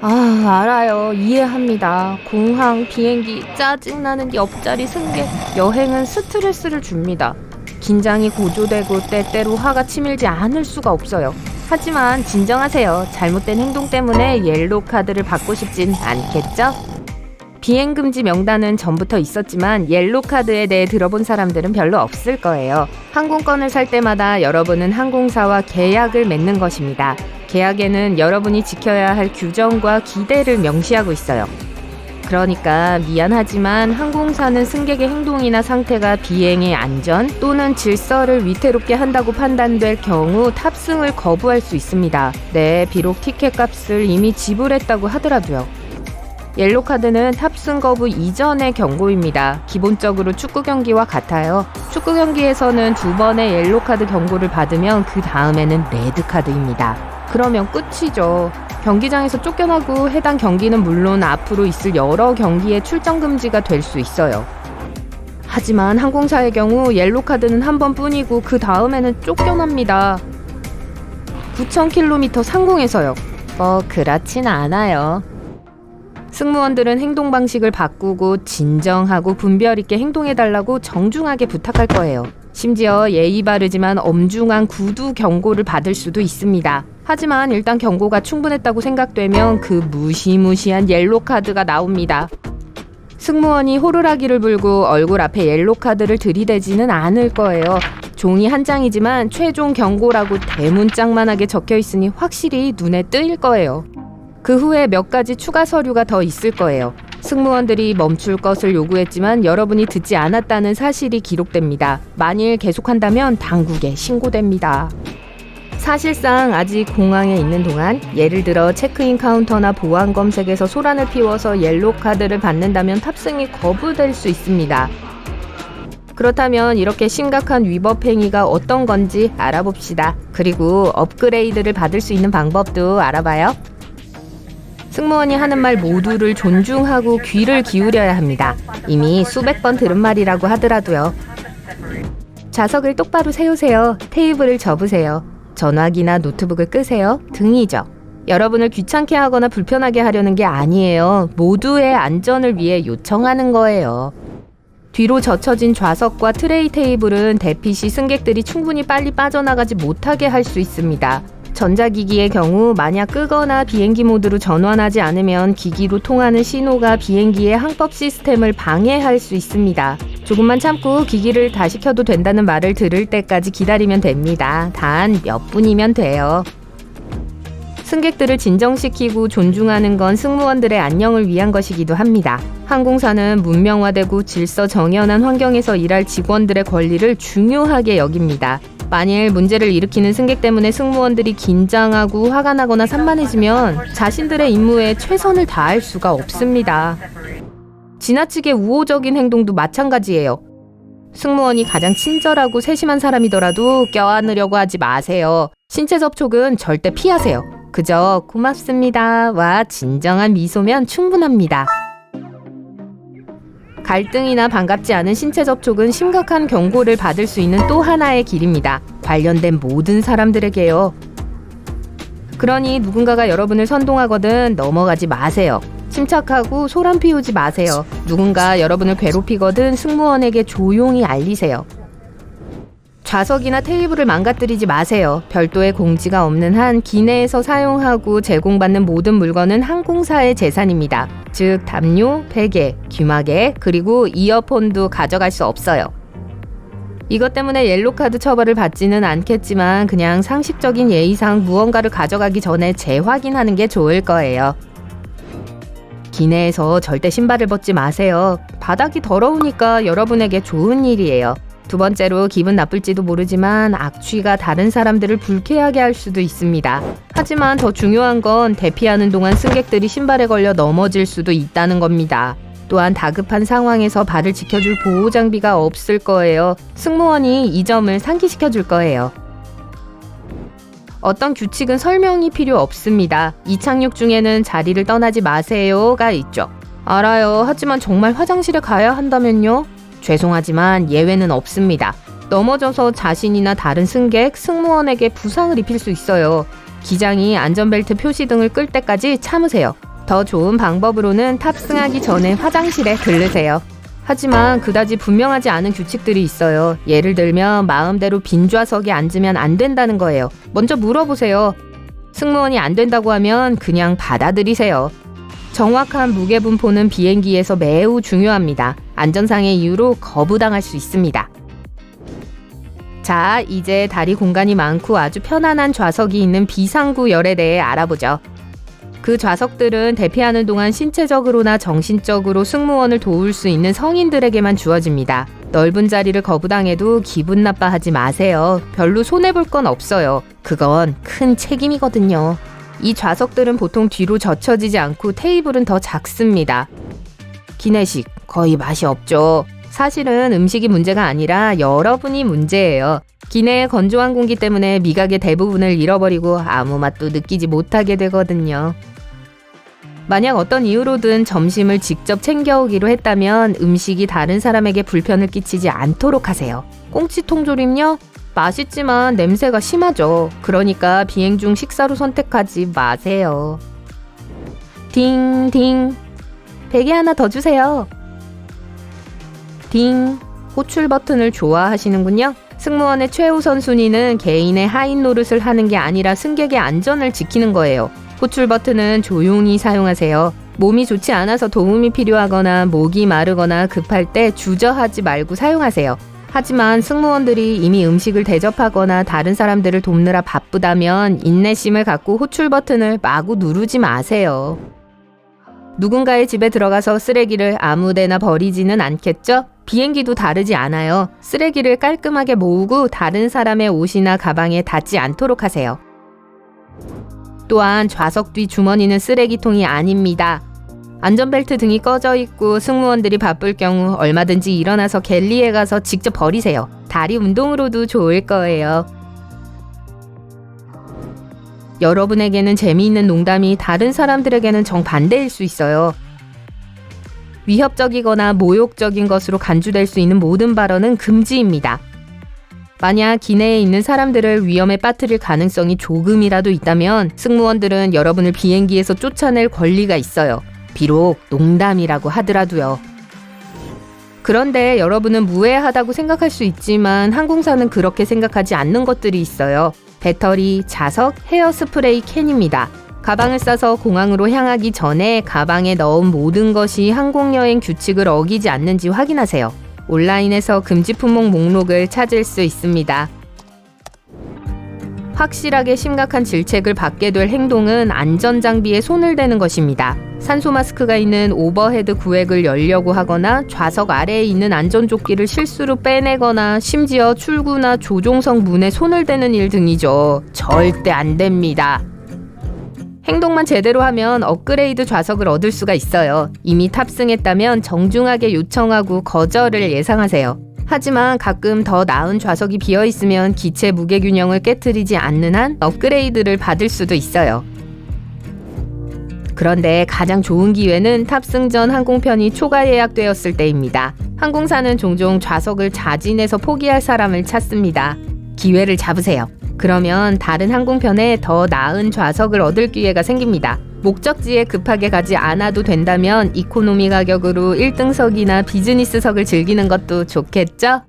알아요. 이해합니다. 공항, 비행기, 짜증나는 옆자리 승객, 여행은 스트레스를 줍니다. 긴장이 고조되고 때때로 화가 치밀지 않을 수가 없어요. 하지만 진정하세요. 잘못된 행동 때문에 옐로우 카드를 받고 싶진 않겠죠? 비행금지 명단은 전부터 있었지만 옐로우 카드에 대해 들어본 사람들은 별로 없을 거예요. 항공권을 살 때마다 여러분은 항공사와 계약을 맺는 것입니다. 계약에는 여러분이 지켜야 할 규정과 기대를 명시하고 있어요. 그러니까 미안하지만 항공사는 승객의 행동이나 상태가 비행의 안전 또는 질서를 위태롭게 한다고 판단될 경우 탑승을 거부할 수 있습니다. 네, 비록 티켓 값을 이미 지불했다고 하더라도요. 옐로우 카드는 탑승 거부 이전의 경고입니다. 기본적으로 축구 경기와 같아요. 축구 경기에서는 2번의 옐로우 카드 경고를 받으면 그 다음에는 레드 카드입니다. 그러면 끝이죠. 경기장에서 쫓겨나고 해당 경기는 물론 앞으로 있을 여러 경기에 출전 금지가 될 수 있어요. 하지만 항공사의 경우 옐로우 카드는 한 번뿐이고 그 다음에는 쫓겨납니다. 9,000km 상공에서요. 그렇진 않아요. 승무원들은 행동 방식을 바꾸고 진정하고 분별 있게 행동해달라고 정중하게 부탁할 거예요. 심지어 예의 바르지만 엄중한 구두 경고를 받을 수도 있습니다. 하지만 일단 경고가 충분했다고 생각되면 그 무시무시한 옐로우 카드가 나옵니다. 승무원이 호루라기를 불고 얼굴 앞에 옐로우 카드를 들이대지는 않을 거예요. 종이 한 장이지만 최종 경고라고 대문짝만하게 적혀 있으니 확실히 눈에 뜰 거예요. 그 후에 몇 가지 추가 서류가 더 있을 거예요. 승무원들이 멈출 것을 요구했지만 여러분이 듣지 않았다는 사실이 기록됩니다. 만일 계속한다면 당국에 신고됩니다. 사실상 아직 공항에 있는 동안 예를 들어 체크인 카운터나 보안 검색에서 소란을 피워서 옐로우 카드를 받는다면 탑승이 거부될 수 있습니다. 그렇다면 이렇게 심각한 위법 행위가 어떤 건지 알아봅시다. 그리고 업그레이드를 받을 수 있는 방법도 알아봐요. 승무원이 하는 말 모두를 존중하고 귀를 기울여야 합니다. 이미 수백 번 들은 말이라고 하더라도요. 좌석을 똑바로 세우세요. 테이블을 접으세요. 전화기나 노트북을 끄세요. 등이죠. 여러분을 귀찮게 하거나 불편하게 하려는 게 아니에요. 모두의 안전을 위해 요청하는 거예요. 뒤로 젖혀진 좌석과 트레이 테이블은 대피 시 승객들이 충분히 빨리 빠져나가지 못하게 할 수 있습니다. 전자기기의 경우 만약 끄거나 비행기 모드로 전환하지 않으면 기기로 통하는 신호가 비행기의 항법 시스템을 방해할 수 있습니다. 조금만 참고 기기를 다시 켜도 된다는 말을 들을 때까지 기다리면 됩니다. 단 몇 분이면 돼요. 승객들을 진정시키고 존중하는 건 승무원들의 안녕을 위한 것이기도 합니다. 항공사는 문명화되고 질서 정연한 환경에서 일할 직원들의 권리를 중요하게 여깁니다. 만일 문제를 일으키는 승객 때문에 승무원들이 긴장하고 화가 나거나 산만해지면 자신들의 임무에 최선을 다할 수가 없습니다. 지나치게 우호적인 행동도 마찬가지예요. 승무원이 가장 친절하고 세심한 사람이더라도 껴안으려고 하지 마세요. 신체 접촉은 절대 피하세요. 그저 고맙습니다와 진정한 미소면 충분합니다. 갈등이나 반갑지 않은 신체 접촉은 심각한 경고를 받을 수 있는 또 하나의 길입니다. 관련된 모든 사람들에게요. 그러니 누군가가 여러분을 선동하거든 넘어가지 마세요. 침착하고 소란 피우지 마세요. 누군가 여러분을 괴롭히거든 승무원에게 조용히 알리세요. 좌석이나 테이블을 망가뜨리지 마세요. 별도의 공지가 없는 한 기내에서 사용하고 제공받는 모든 물건은 항공사의 재산입니다. 즉 담요, 베개, 귀마개, 그리고 이어폰도 가져갈 수 없어요. 이것 때문에 옐로우 카드 처벌을 받지는 않겠지만 그냥 상식적인 예의상 무언가를 가져가기 전에 재확인하는 게 좋을 거예요. 기내에서 절대 신발을 벗지 마세요. 바닥이 더러우니까 여러분에게 좋은 일이에요. 두 번째로 기분 나쁠지도 모르지만 악취가 다른 사람들을 불쾌하게 할 수도 있습니다. 하지만 더 중요한 건 대피하는 동안 승객들이 신발에 걸려 넘어질 수도 있다는 겁니다. 또한 다급한 상황에서 발을 지켜줄 보호 장비가 없을 거예요. 승무원이 이 점을 상기시켜줄 거예요. 어떤 규칙은 설명이 필요 없습니다. 이착륙 중에는 자리를 떠나지 마세요가 있죠. 알아요. 하지만 정말 화장실에 가야 한다면요? 죄송하지만 예외는 없습니다. 넘어져서 자신이나 다른 승객, 승무원에게 부상을 입힐 수 있어요. 기장이 안전벨트 표시 등을 끌 때까지 참으세요. 더 좋은 방법으로는 탑승하기 전에 화장실에 들르세요. 하지만 그다지 분명하지 않은 규칙들이 있어요. 예를 들면 마음대로 빈 좌석에 앉으면 안 된다는 거예요. 먼저 물어보세요. 승무원이 안 된다고 하면 그냥 받아들이세요. 정확한 무게 분포는 비행기에서 매우 중요합니다. 안전상의 이유로 거부당할 수 있습니다. 자, 이제 다리 공간이 많고 아주 편안한 좌석이 있는 비상구열에 대해 알아보죠. 그 좌석들은 대피하는 동안 신체적으로나 정신적으로 승무원을 도울 수 있는 성인들에게만 주어집니다. 넓은 자리를 거부당해도 기분 나빠하지 마세요. 별로 손해볼 건 없어요. 그건 큰 책임이거든요. 이 좌석들은 보통 뒤로 젖혀지지 않고 테이블은 더 작습니다. 기내식 거의 맛이 없죠. 사실은 음식이 문제가 아니라 여러분이 문제예요. 기내의 건조한 공기 때문에 미각의 대부분을 잃어버리고 아무 맛도 느끼지 못하게 되거든요. 만약 어떤 이유로든 점심을 직접 챙겨오기로 했다면 음식이 다른 사람에게 불편을 끼치지 않도록 하세요. 꽁치통조림요? 맛있지만 냄새가 심하죠. 그러니까 비행 중 식사로 선택하지 마세요. 딩딩. 베개 하나 더 주세요. 딩. 호출 버튼을 좋아하시는군요. 승무원의 최우선 순위는 개인의 하인 노릇을 하는 게 아니라 승객의 안전을 지키는 거예요. 호출 버튼은 조용히 사용하세요. 몸이 좋지 않아서 도움이 필요하거나 목이 마르거나 급할 때 주저하지 말고 사용하세요. 하지만 승무원들이 이미 음식을 대접하거나 다른 사람들을 돕느라 바쁘다면 인내심을 갖고 호출 버튼을 마구 누르지 마세요. 누군가의 집에 들어가서 쓰레기를 아무데나 버리지는 않겠죠? 비행기도 다르지 않아요. 쓰레기를 깔끔하게 모으고 다른 사람의 옷이나 가방에 닿지 않도록 하세요. 또한 좌석 뒤 주머니는 쓰레기통이 아닙니다. 안전벨트 등이 꺼져 있고 승무원들이 바쁠 경우 얼마든지 일어나서 갤리에 가서 직접 버리세요. 다리 운동으로도 좋을 거예요. 여러분에게는 재미있는 농담이 다른 사람들에게는 정반대일 수 있어요. 위협적이거나 모욕적인 것으로 간주될 수 있는 모든 발언은 금지입니다. 만약 기내에 있는 사람들을 위험에 빠뜨릴 가능성이 조금이라도 있다면 승무원들은 여러분을 비행기에서 쫓아낼 권리가 있어요. 비록 농담이라고 하더라도요. 그런데 여러분은 무해하다고 생각할 수 있지만 항공사는 그렇게 생각하지 않는 것들이 있어요. 배터리, 자석, 헤어스프레이 캔입니다. 가방을 싸서 공항으로 향하기 전에 가방에 넣은 모든 것이 항공여행 규칙을 어기지 않는지 확인하세요. 온라인에서 금지 품목 목록을 찾을 수 있습니다. 확실하게 심각한 질책을 받게 될 행동은 안전장비에 손을 대는 것입니다. 산소 마스크가 있는 오버헤드 구획을 열려고 하거나 좌석 아래에 있는 안전조끼를 실수로 빼내거나 심지어 출구나 조종석 문에 손을 대는 일 등이죠. 절대 안 됩니다. 행동만 제대로 하면 업그레이드 좌석을 얻을 수가 있어요. 이미 탑승했다면 정중하게 요청하고 거절을 예상하세요. 하지만 가끔 더 나은 좌석이 비어있으면 기체 무게균형을 깨트리지 않는 한 업그레이드를 받을 수도 있어요. 그런데 가장 좋은 기회는 탑승 전 항공편이 초과 예약되었을 때입니다. 항공사는 종종 좌석을 자진해서 포기할 사람을 찾습니다. 기회를 잡으세요. 그러면 다른 항공편에 더 나은 좌석을 얻을 기회가 생깁니다. 목적지에 급하게 가지 않아도 된다면 이코노미 가격으로 1등석이나 비즈니스석을 즐기는 것도 좋겠죠?